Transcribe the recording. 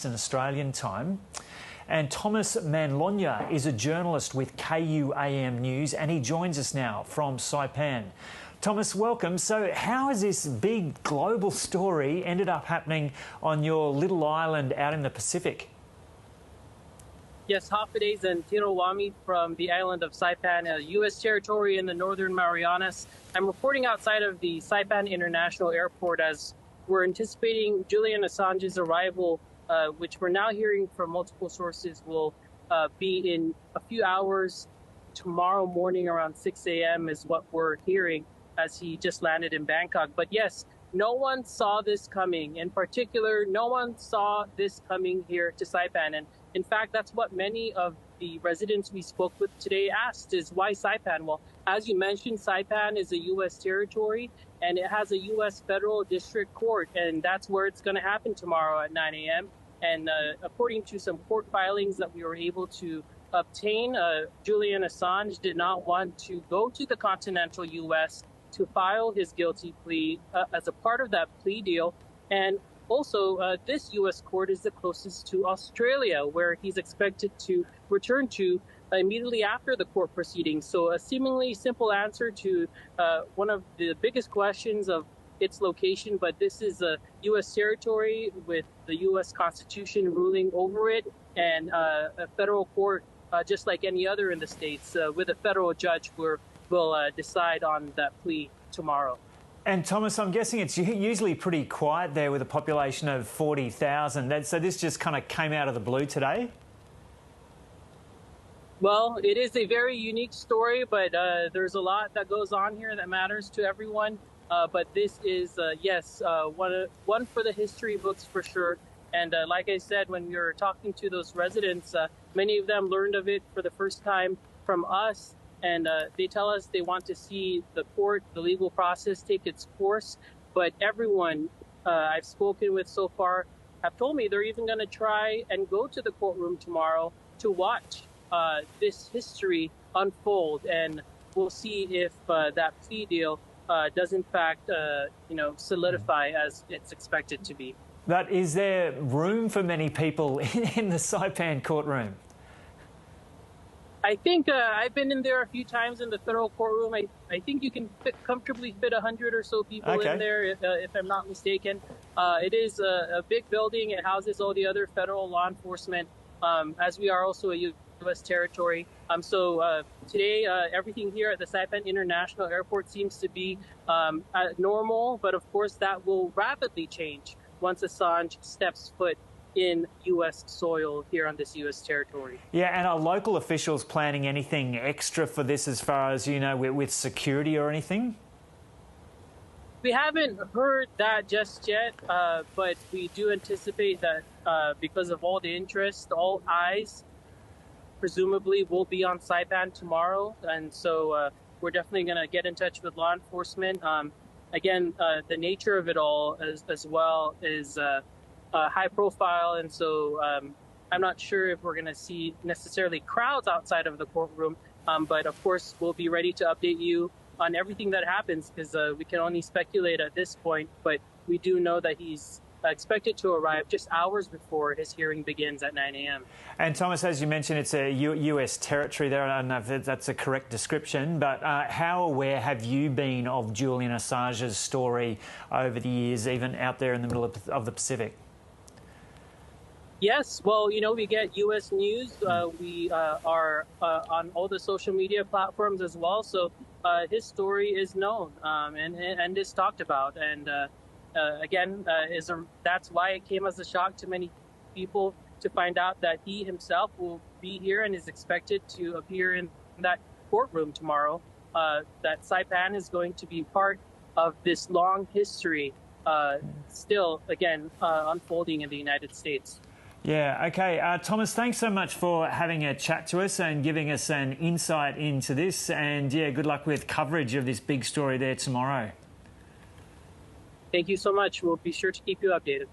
Eastern Australian time. And Thomas Manglona is a journalist with KUAM News, and he joins us now from Saipan. Thomas, welcome. So how has this big global story ended up happening on your little island out in the Pacific? Yes, Hafides and Tirawami from the island of Saipan, a U.S. territory in the Northern Marianas. I'm reporting outside of the Saipan International Airport as we're anticipating Julian Assange's arrival, which we're now hearing from multiple sources will be in a few hours. Tomorrow morning around 6 a.m. is what we're hearing as he just landed in Bangkok. But yes, no one saw this coming. In particular, no one saw this coming here to Saipan. And in fact, that's what many of the residents we spoke with today asked, is why Saipan? Well, as you mentioned, Saipan is a U.S. territory, and it has a U.S. federal district court, and that's where it's going to happen tomorrow at 9 a.m. And according to some court filings that we were able to obtain, Julian Assange did not want to go to the continental U.S. to file his guilty plea as a part of that plea deal. And also, this U.S. court is the closest to Australia, where he's expected to return to immediately after the court proceedings. So a seemingly simple answer to one of the biggest questions of its location, but this is a U.S. territory with the U.S. Constitution ruling over it, and a federal court, just like any other in the States, with a federal judge will decide on that plea tomorrow. And Thomas, I'm guessing it's usually pretty quiet there with a population of 40,000. So this just kind of came out of the blue today? Well, it is a very unique story, but there's a lot that goes on here that matters to everyone. But this is, yes, one for the history books for sure. And like I said, when we were talking to those residents, many of them learned of it for the first time from us. And they tell us they want to see the court, the legal process take its course. But everyone I've spoken with so far have told me they're even going to try and go to the courtroom tomorrow to watch this history unfold. And we'll see if that plea deal does in fact, solidify as it's expected to be. But is there room for many people in the Saipan courtroom? I think I've been in there a few times in the federal courtroom. I think you can comfortably fit 100 or so people in there, if I'm not mistaken. It is a big building. It houses all the other federal law enforcement, as we are also a U.S. territory. So today, everything here at the Saipan International Airport seems to be normal, but of course that will rapidly change once Assange steps foot in U.S. soil here on this U.S. territory. Yeah, and are local officials planning anything extra for this as far as, with security or anything? We haven't heard that just yet, but we do anticipate that because of all the interest, all eyes presumably will be on Saipan tomorrow. And so we're definitely going to get in touch with law enforcement. Again, the nature of it all as well is high profile, and so I'm not sure if we're going to see necessarily crowds outside of the courtroom, but of course we'll be ready to update you on everything that happens, because we can only speculate at this point, but we do know that he's expected to arrive just hours before his hearing begins at 9 a.m. And Thomas, as you mentioned, it's a U.S. territory there. I don't know if that's a correct description, but how aware have you been of Julian Assange's story over the years, even out there in the middle of the Pacific? Yes, well, we get U.S. news. We are on all the social media platforms as well. So his story is known and is talked about. And again, that's why it came as a shock to many people to find out that he himself will be here and is expected to appear in that courtroom tomorrow. That Saipan is going to be part of this long history still, again, unfolding in the United States. Yeah, okay. Thomas, thanks so much for having a chat to us and giving us an insight into this. And, yeah, good luck with coverage of this big story there tomorrow. Thank you so much. We'll be sure to keep you updated.